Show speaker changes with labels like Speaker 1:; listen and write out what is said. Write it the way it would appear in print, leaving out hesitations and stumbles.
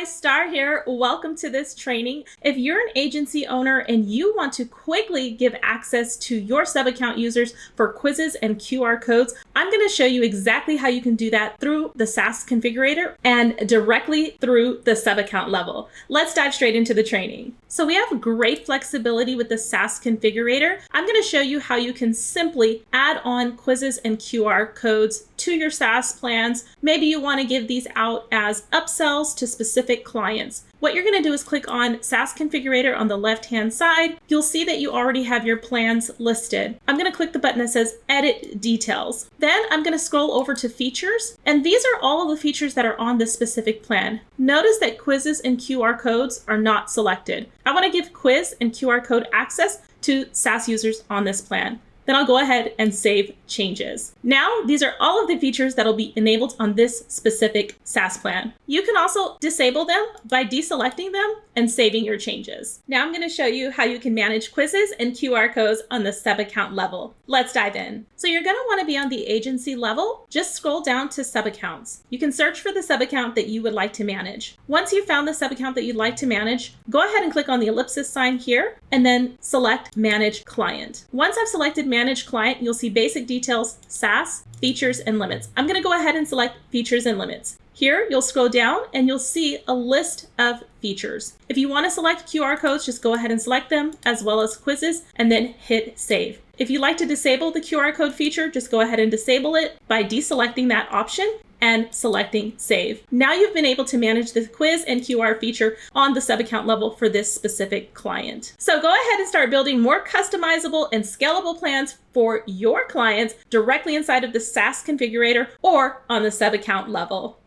Speaker 1: guys, Star here. Welcome to this training. If you're an agency owner and you want to quickly give access to your sub-account users for quizzes and QR codes, I'm going to show you exactly how you can do that through the SaaS Configurator and directly through the sub-account level. Let's dive straight into the training. So we have great flexibility with the SaaS Configurator. I'm going to show you how you can simply add on quizzes and QR codes to your SaaS plans. Maybe you want to give these out as upsells to specific clients. What you're going to do is click on SaaS Configurator on the left-hand side. You'll see that you already have your plans listed. I'm going to click the button that says Edit Details. Then I'm going to scroll over to Features, and these are all of the features that are on this specific plan. Notice that quizzes and QR codes are not selected. I want to give quiz and QR code access to SaaS users on this plan. Then I'll go ahead and save changes. Now, these are all of the features that'll be enabled on this specific SaaS plan. You can also disable them by deselecting them and saving your changes. Now I'm going to show you how you can manage quizzes and QR codes on the sub-account level. Let's dive in. So you're going to want to be on the agency level. Just scroll down to sub-accounts. You can search for the sub-account that you would like to manage. Once you've found the sub-account that you'd like to manage, go ahead and click on the ellipsis sign here and then select Manage Client. Once I've selected Manage Client, you'll see Basic Details, SaaS, Features, and Limits. I'm going to go ahead and select Features and Limits. Here, you'll scroll down and you'll see a list of features. If you want to select QR codes, just go ahead and select them, as well as quizzes, and then hit Save. If you'd like to disable the QR code feature, just go ahead and disable it by deselecting that option and selecting Save. Now you've been able to manage the quiz and QR feature on the sub-account level for this specific client. So go ahead and start building more customizable and scalable plans for your clients directly inside of the SaaS Configurator or on the sub-account level.